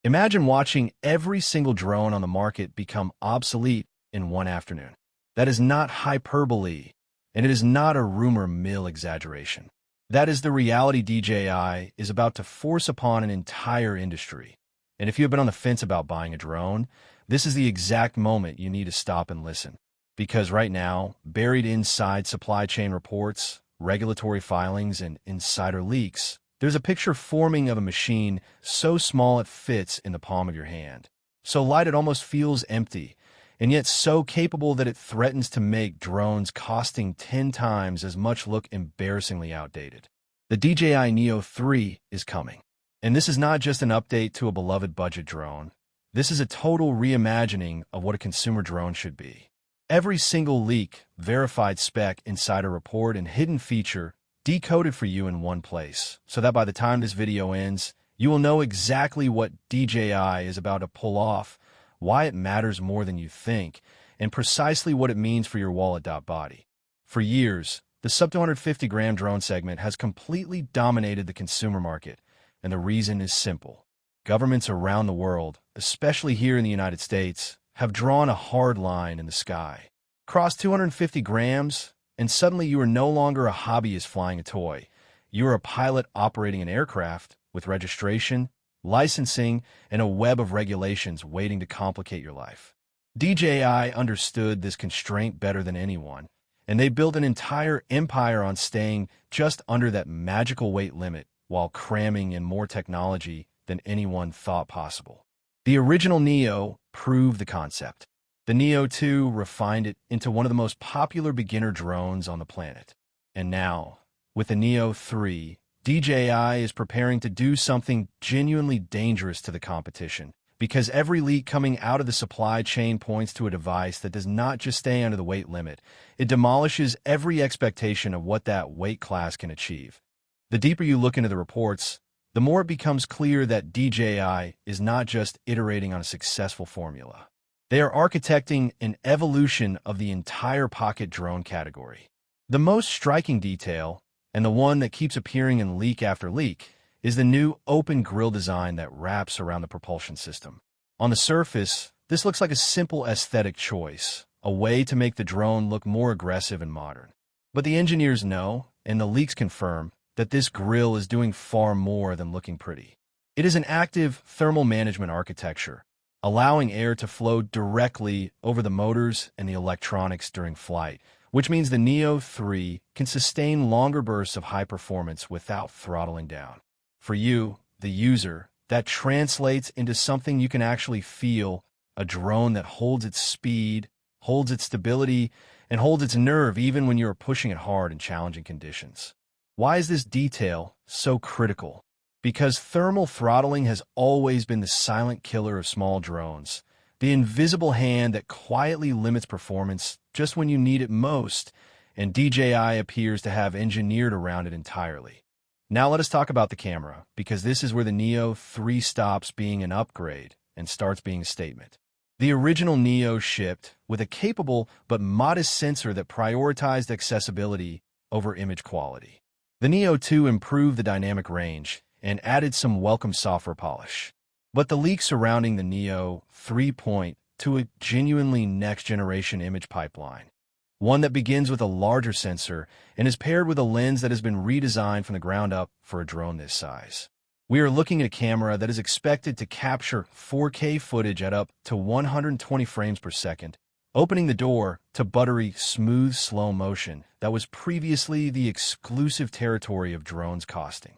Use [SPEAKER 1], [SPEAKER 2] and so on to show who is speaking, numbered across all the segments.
[SPEAKER 1] Imagine watching every single drone on the market become obsolete in one afternoon. That is not hyperbole, and it is not a rumor mill exaggeration. That is the reality DJI is about to force upon an entire industry. And if you have been on the fence about buying a drone, this is the exact moment you need to stop and listen. Because right now, buried inside supply chain reports, regulatory filings, and insider leaks, there's a picture forming of a machine so small it fits in the palm of your hand, so light it almost feels empty, and yet so capable that it threatens to make drones costing 10 times as much look embarrassingly outdated. The DJI Neo 3 is coming. And this is not just an update to a beloved budget drone. This is a total reimagining of what a consumer drone should be. Every single leak, verified spec, insider report, and hidden feature decoded for you in one place, so that by the time this video ends, you will know exactly what DJI is about to pull off, why it matters more than you think, and precisely what it means for your wallet.body. For years, the sub-250-gram drone segment has completely dominated the consumer market, and the reason is simple. Governments around the world, especially here in the United States, have drawn a hard line in the sky. Cross 250 grams, and suddenly you are no longer a hobbyist flying a toy. You are a pilot operating an aircraft with registration, licensing, and a web of regulations waiting to complicate your life. DJI understood this constraint better than anyone, and they built an entire empire on staying just under that magical weight limit while cramming in more technology than anyone thought possible. The original Neo proved the concept. The Neo 2 refined it into one of the most popular beginner drones on the planet. And now, with the Neo 3, DJI is preparing to do something genuinely dangerous to the competition, because every leak coming out of the supply chain points to a device that does not just stay under the weight limit, it demolishes every expectation of what that weight class can achieve. The deeper you look into the reports, the more it becomes clear that DJI is not just iterating on a successful formula. They are architecting an evolution of the entire pocket drone category. The most striking detail, and the one that keeps appearing in leak after leak, is the new open grill design that wraps around the propulsion system. On the surface, this looks like a simple aesthetic choice, a way to make the drone look more aggressive and modern. But the engineers know, and the leaks confirm, that this grill is doing far more than looking pretty. It is an active thermal management architecture, allowing air to flow directly over the motors and the electronics during flight, which means the Neo 3 can sustain longer bursts of high performance without throttling down. For you, the user, that translates into something you can actually feel, a drone that holds its speed, holds its stability, and holds its nerve even when you are pushing it hard in challenging conditions. Why is this detail so critical? Because thermal throttling has always been the silent killer of small drones, the invisible hand that quietly limits performance just when you need it most, and DJI appears to have engineered around it entirely. Now let us talk about the camera, because this is where the Neo 3 stops being an upgrade and starts being a statement. The original Neo shipped with a capable but modest sensor that prioritized accessibility over image quality. The Neo 2 improved the dynamic range and added some welcome software polish. But the leaks surrounding the Neo 3 point to a genuinely next-generation image pipeline, one that begins with a larger sensor and is paired with a lens that has been redesigned from the ground up for a drone this size. We are looking at a camera that is expected to capture 4K footage at up to 120 frames per second, opening the door to buttery, smooth slow motion that was previously the exclusive territory of drones costing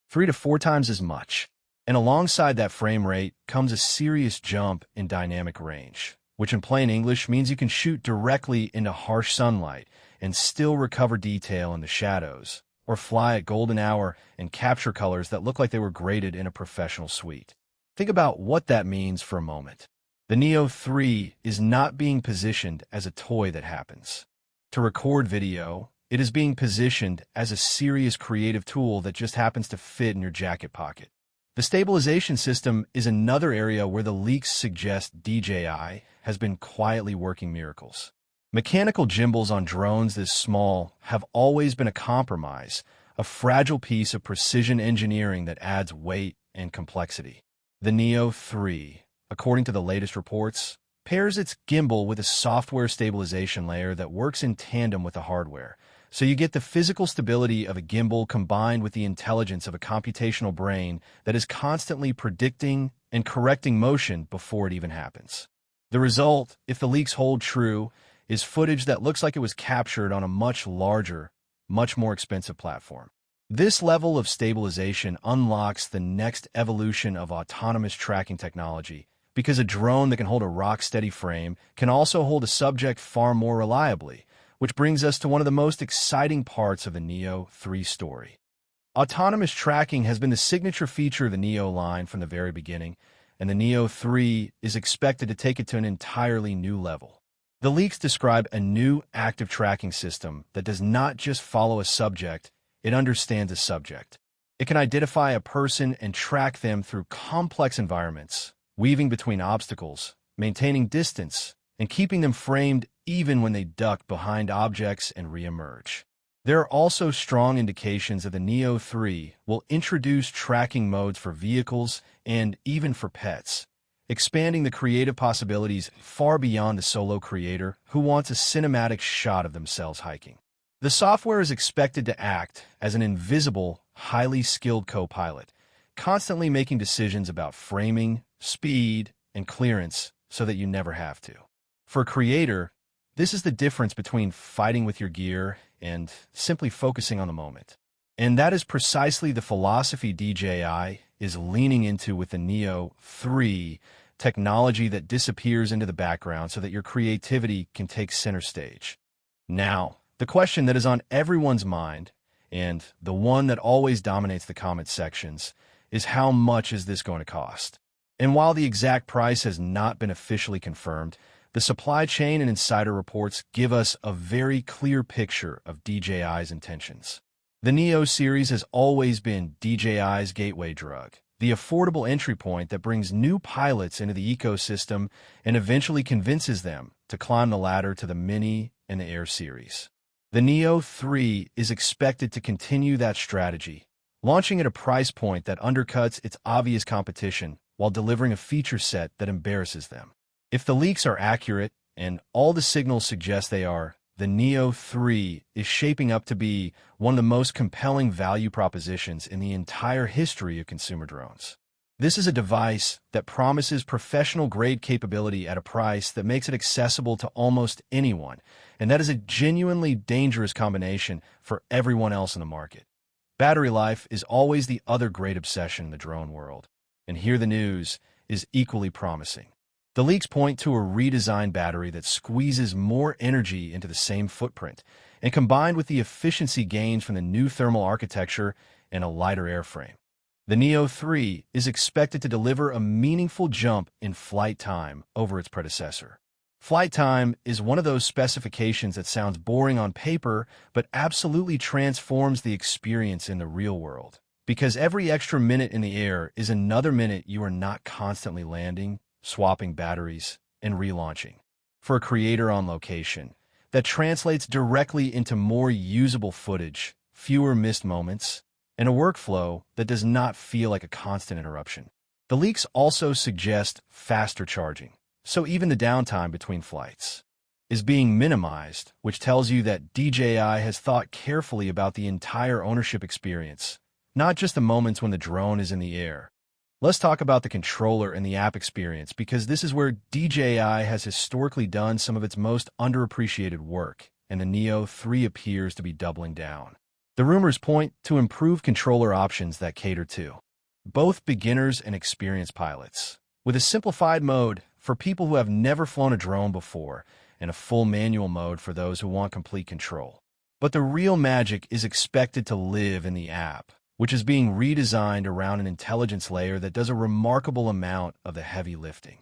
[SPEAKER 1] 3 to 4 times as much. And alongside that frame rate comes a serious jump in dynamic range, which in plain English means you can shoot directly into harsh sunlight and still recover detail in the shadows, or fly at golden hour and capture colors that look like they were graded in a professional suite. Think about what that means for a moment. The Neo 3 is not being positioned as a toy that happens to record video. It is being positioned as a serious creative tool that just happens to fit in your jacket pocket. The stabilization system is another area where the leaks suggest DJI has been quietly working miracles. Mechanical gimbals on drones this small have always been a compromise, a fragile piece of precision engineering that adds weight and complexity. The Neo 3, according to the latest reports, pairs its gimbal with a software stabilization layer that works in tandem with the hardware. So you get the physical stability of a gimbal combined with the intelligence of a computational brain that is constantly predicting and correcting motion before it even happens. The result, if the leaks hold true, is footage that looks like it was captured on a much larger, much more expensive platform. This level of stabilization unlocks the next evolution of autonomous tracking technology, because a drone that can hold a rock-steady frame can also hold a subject far more reliably, which brings us to one of the most exciting parts of the Neo 3 story. Autonomous tracking has been the signature feature of the Neo line from the very beginning, and the Neo 3 is expected to take it to an entirely new level. The leaks describe a new active tracking system that does not just follow a subject, it understands a subject. It can identify a person and track them through complex environments, weaving between obstacles, maintaining distance, and keeping them framed even when they duck behind objects and re-emerge. There are also strong indications that the Neo 3 will introduce tracking modes for vehicles and even for pets, expanding the creative possibilities far beyond the solo creator who wants a cinematic shot of themselves hiking. The software is expected to act as an invisible, highly skilled co-pilot, constantly making decisions about framing, speed, and clearance so that you never have to. For a creator, this is the difference between fighting with your gear and simply focusing on the moment. And that is precisely the philosophy DJI is leaning into with the Neo 3, technology that disappears into the background so that your creativity can take center stage. Now, the question that is on everyone's mind, and the one that always dominates the comment sections, is how much is this going to cost? And while the exact price has not been officially confirmed, the supply chain and insider reports give us a very clear picture of DJI's intentions. The Neo series has always been DJI's gateway drug, the affordable entry point that brings new pilots into the ecosystem and eventually convinces them to climb the ladder to the Mini and the Air series. The Neo 3 is expected to continue that strategy, launching at a price point that undercuts its obvious competition while delivering a feature set that embarrasses them. If the leaks are accurate, and all the signals suggest they are, the Neo 3 is shaping up to be one of the most compelling value propositions in the entire history of consumer drones. This is a device that promises professional-grade capability at a price that makes it accessible to almost anyone, and that is a genuinely dangerous combination for everyone else in the market. Battery life is always the other great obsession in the drone world, and here the news is equally promising. The leaks point to a redesigned battery that squeezes more energy into the same footprint, and combined with the efficiency gains from the new thermal architecture and a lighter airframe, the Neo 3 is expected to deliver a meaningful jump in flight time over its predecessor. Flight time is one of those specifications that sounds boring on paper, but absolutely transforms the experience in the real world. Because every extra minute in the air is another minute you are not constantly landing, swapping batteries, and relaunching. For a creator on location, that translates directly into more usable footage, fewer missed moments, and a workflow that does not feel like a constant interruption. The leaks also suggest faster charging, so even the downtime between flights is being minimized, which tells you that DJI has thought carefully about the entire ownership experience, not just the moments when the drone is in the air. Let's talk about the controller and the app experience, because this is where DJI has historically done some of its most underappreciated work, and the Neo 3 appears to be doubling down. The rumors point to improved controller options that cater to both beginners and experienced pilots, with a simplified mode for people who have never flown a drone before and a full manual mode for those who want complete control. But the real magic is expected to live in the app, which is being redesigned around an intelligence layer that does a remarkable amount of the heavy lifting.